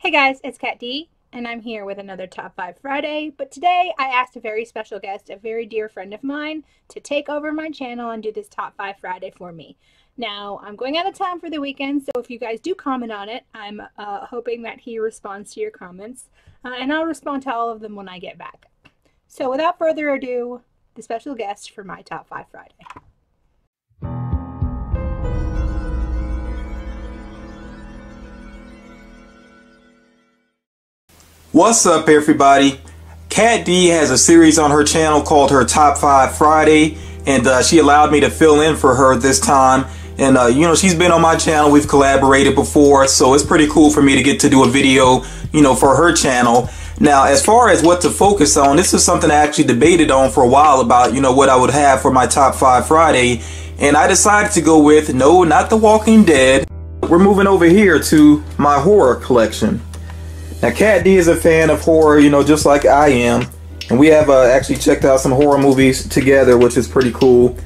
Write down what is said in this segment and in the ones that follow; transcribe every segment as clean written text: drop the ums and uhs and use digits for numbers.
Hey guys, it's Katt Dee, and I'm here with another Top 5 Friday, but today I asked a very special guest, a very dear friend of mine, to take over my channel and do this Top 5 Friday for me. Now, I'm going out of town for the weekend, so if you guys do comment on it, I'm hoping that he responds to your comments, and I'll respond to all of them when I get back. So without further ado, the special guest for my Top 5 Friday. What's up, everybody? Katt Dee has a series on her channel called her Top 5 Friday, and she allowed me to fill in for her this time. And you know, she's been on my channel, we've collaborated before, so it's pretty cool for me to get to do a video, you know, for her channel. Now, as far as what to focus on, this is something I actually debated on for a while about, you know, what I would have for my Top 5 Friday, and I decided to go with, no, not The Walking Dead. We're moving over here to my horror collection. Now, Katt Dee is a fan of horror, you know, just like I am, and we have actually checked out some horror movies together, which is pretty cool.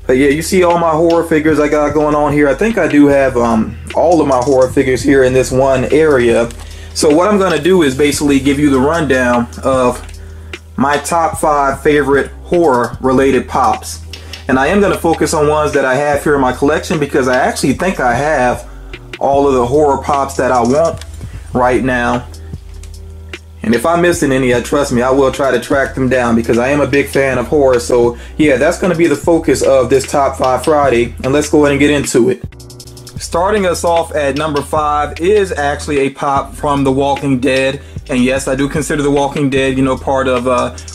But yeah, you see all my horror figures I got going on here. I think I do have all of my horror figures here in this one area. So what I'm going to do is basically give you the rundown of my top 5 favorite horror related pops. And I am going to focus on ones that I have here in my collection because I actually think I have all of the horror pops that I want right now. And if I'm missing any, trust me, I will try to track them down because I am a big fan of horror. So yeah, that's going to be the focus of this Top 5 Friday, and let's go ahead and get into it. Starting us off at number 5 is actually a pop from The Walking Dead. And yes, I do consider The Walking Dead, you know, part of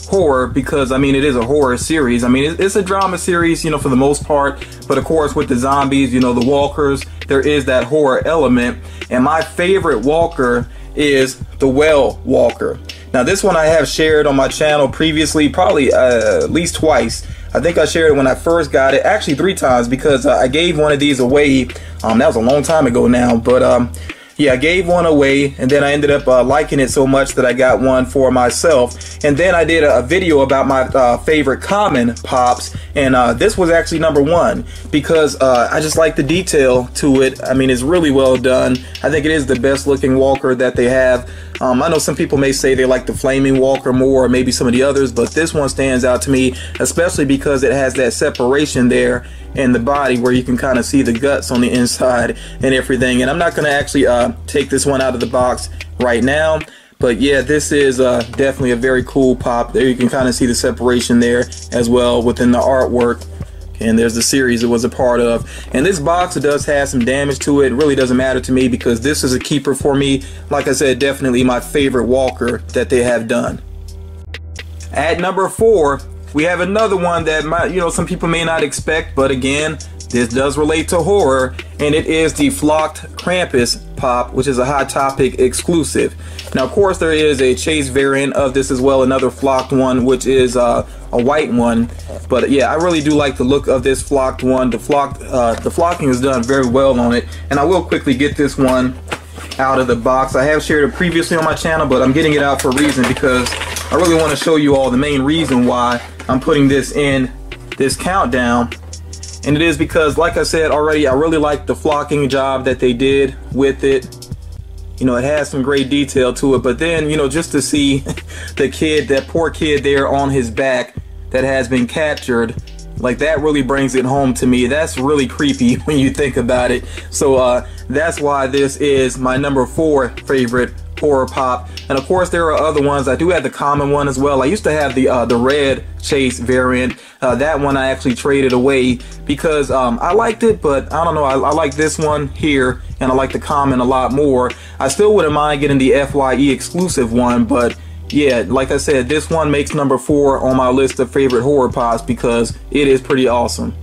horror because, I mean, it is a horror series. I mean, it's a drama series, you know, for the most part. But of course, with the zombies, you know, the walkers, there is that horror element. And my favorite walker is the Well Walker. Now, this one I have shared on my channel previously, probably at least twice. I think I shared it when I first got it, actually 3 times, because I gave one of these away. That was a long time ago now, but yeah, I gave one away, and then I ended up liking it so much that I got one for myself. And then I did a video about my favorite common pops, and this was actually number 1 because I just like the detail to it. I mean, it's really well done. I think it is the best looking walker that they have. I know some people may say they like the flaming walker more, or maybe some of the others, but this one stands out to me, especially because it has that separation there in the body where you can kind of see the guts on the inside and everything. And I'm not going to actually take this one out of the box right now, but yeah, this is definitely a very cool pop. There you can kind of see the separation there as well within the artwork. And there's the series it was a part of. And this box, it does have some damage to it. It really doesn't matter to me because this is a keeper for me. Like I said, definitely my favorite walker that they have done. At number 4, we have another one that might, you know, some people may not expect, but again, this does relate to horror, and it is the Flocked Krampus pop, which is a Hot Topic exclusive. Now, of course, there is a chase variant of this as well, another flocked one, which is a white one. But yeah, I really do like the look of this flocked one. The flocking is done very well on it, and I will quickly get this one out of the box. I have shared it previously on my channel, but I'm getting it out for a reason because I really want to show you all the main reason why I'm putting this in this countdown. And it is because, like I said already, I really like the flocking job that they did with it. You know, it has some great detail to it, but then, you know, just to see the kid, that poor kid there on his back that has been captured, like, that really brings it home to me. That's really creepy when you think about it. So that's why this is my number 4 favorite horror pop. And of course, there are other ones. I do have the common one as well. I used to have the red chase variant. That one I actually traded away because I liked it, but I don't know, I like this one here, and I like the common a lot more. I still wouldn't mind getting the FYE exclusive one, but yeah, like I said, this one makes number 4 on my list of favorite horror pops because it is pretty awesome.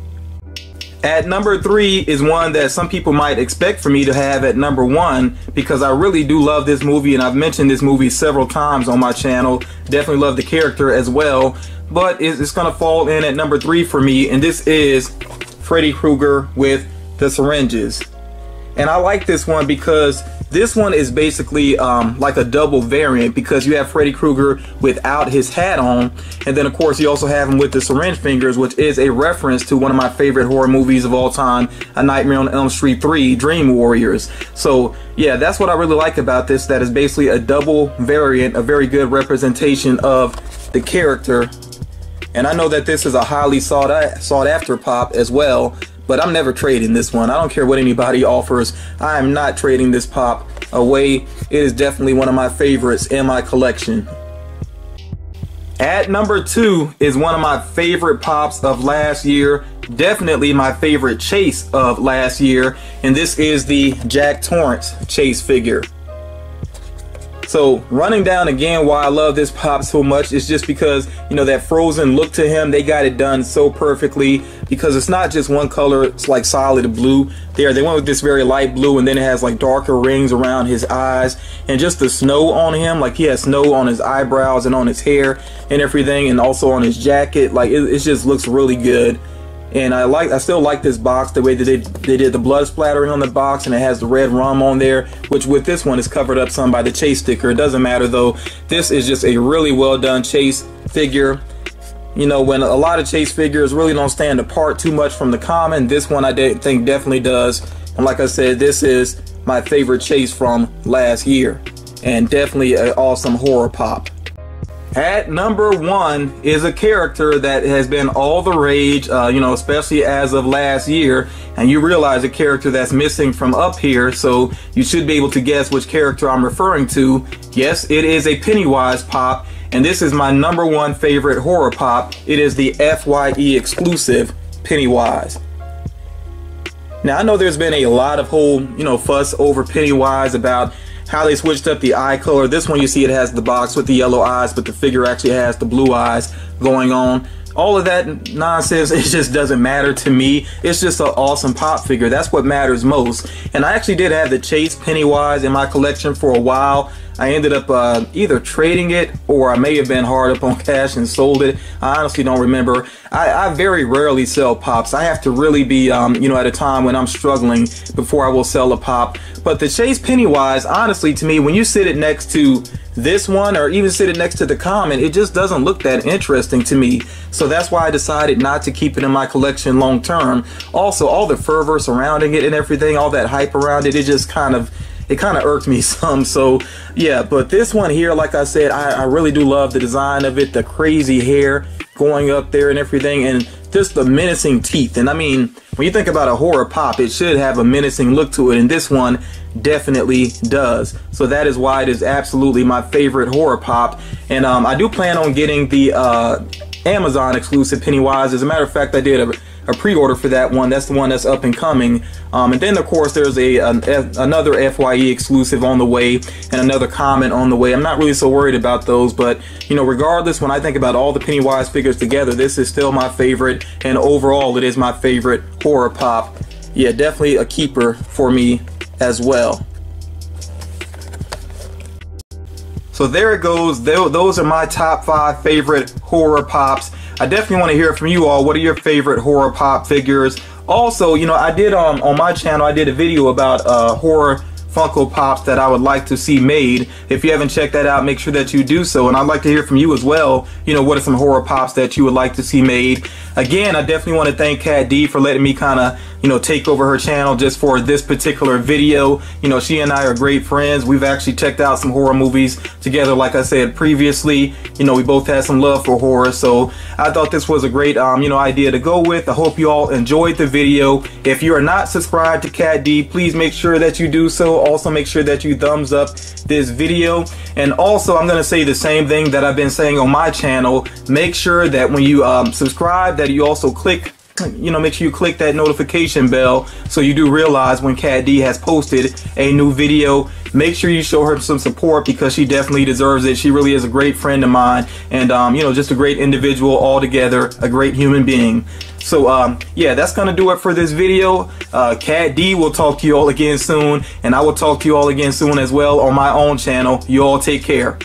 At number 3 is one that some people might expect for me to have at number 1 because I really do love this movie, and I've mentioned this movie several times on my channel. Definitely love the character as well, but it's gonna fall in at number 3 for me, and this is Freddy Krueger with the syringes. And I like this one because this one is basically like a double variant, because you have Freddy Krueger without his hat on, and then of course you also have him with the syringe fingers, which is a reference to one of my favorite horror movies of all time, A Nightmare on Elm Street 3, Dream Warriors. So yeah, that's what I really like about this, that is basically a double variant, a very good representation of the character. And I know that this is a highly sought after pop as well, but I'm never trading this one. I don't care what anybody offers. I am not trading this pop away. It is definitely one of my favorites in my collection. At number 2 is one of my favorite pops of last year. Definitely my favorite chase of last year. And this is the Jack Torrance chase figure. So running down again why I love this pop so much is just because, you know, that frozen look to him, they got it done so perfectly, because it's not just one color, it's like solid blue. They went with this very light blue, and then it has like darker rings around his eyes, and just the snow on him, like he has snow on his eyebrows and on his hair and everything, and also on his jacket. Like it just looks really good. And I still like this box, the way that they did the blood splattering on the box, and it has the red rum on there, which with this one is covered up some by the chase sticker. It doesn't matter though. This is just a really well done chase figure. You know, when a lot of chase figures really don't stand apart too much from the common, this one I think definitely does. And like I said, this is my favorite chase from last year, and definitely an awesome horror pop. At number 1 is a character that has been all the rage, you know, especially as of last year. And you realize a character that's missing from up here, so you should be able to guess which character I'm referring to. Yes, it is a Pennywise pop, and this is my number 1 favorite horror pop. It is the FYE exclusive Pennywise. Now I know there's been a lot of fuss over Pennywise about how they switched up the eye color. This one, you see, it has the box with the yellow eyes, but the figure actually has the blue eyes going on. All of that nonsense, it just doesn't matter to me. It's just an awesome pop figure. That's what matters most. And I actually did have the Chase Pennywise in my collection for a while. I ended up either trading it, or I may have been hard up on cash and sold it. I honestly don't remember. I very rarely sell pops. I have to really be at a time when I'm struggling before I will sell a pop. But the Chase Pennywise, honestly, to me, when you sit it next to this one, or even sit it next to the common, it just doesn't look that interesting to me. So that's why I decided not to keep it in my collection long term. Also, all the fervor surrounding it and everything, all that hype around it, it just kind of irked me some. So yeah, but this one here, like I said, I really do love the design of it, the crazy hair going up there and everything, and just the menacing teeth. And I mean, when you think about a horror pop, it should have a menacing look to it, and this one definitely does. So that is why it is absolutely my favorite horror pop. And I do plan on getting the Amazon exclusive Pennywise. As a matter of fact, I did a pre-order for that one. That's the one that's up and coming. And then of course there's another FYE exclusive on the way, and another common on the way. I'm not really so worried about those, but you know, regardless, when I think about all the Pennywise figures together, this is still my favorite, and overall it is my favorite horror pop. Yeah, definitely a keeper for me as well. So there it goes. Those are my top 5 favorite horror pops. I definitely want to hear from you all. What are your favorite horror pop figures? Also, you know, I did on my channel, I did a video about horror Funko Pops that I would like to see made. If you haven't checked that out, make sure that you do so. And I'd like to hear from you as well. You know, what are some horror pops that you would like to see made? Again, I definitely want to thank Katt Dee for letting me kind of, you know, take over her channel just for this particular video. You know, she and I are great friends. We've actually checked out some horror movies together, like I said previously. You know, we both had some love for horror, so I thought this was a great idea to go with. I hope you all enjoyed the video. If you are not subscribed to Katt Dee, please make sure that you do so. Also, make sure that you thumbs up this video. And also, I'm going to say the same thing that I've been saying on my channel. Make sure that when you subscribe, that you also click, make sure you click that notification bell so you do realize when Katt Dee has posted a new video. Make sure you show her some support, because she definitely deserves it. She really is a great friend of mine, and just a great individual altogether, a great human being. So yeah, that's gonna do it for this video. Katt Dee will talk to you all again soon, and I will talk to you all again soon as well on my own channel. You all take care.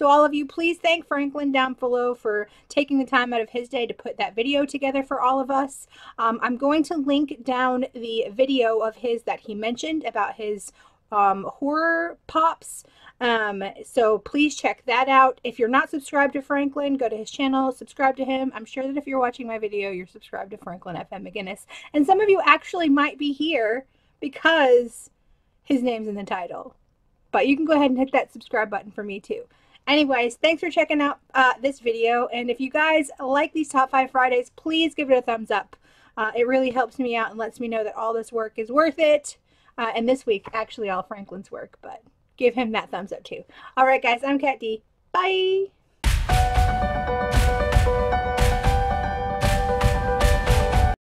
So all of you, please thank Franklyn down below for taking the time out of his day to put that video together for all of us. I'm going to link down the video of his that he mentioned about his horror pops. So please check that out. If you're not subscribed to Franklyn, go to his channel, subscribe to him. I'm sure that if you're watching my video, you're subscribed to Franklyn McInnis. And some of you actually might be here because his name's in the title. But you can go ahead and hit that subscribe button for me too. Anyways, thanks for checking out this video. And if you guys like these Top 5 Fridays, please give it a thumbs up. It really helps me out and lets me know that all this work is worth it. And this week, actually all Franklyn's work, but give him that thumbs up too. All right, guys, I'm Katt Dee. Bye.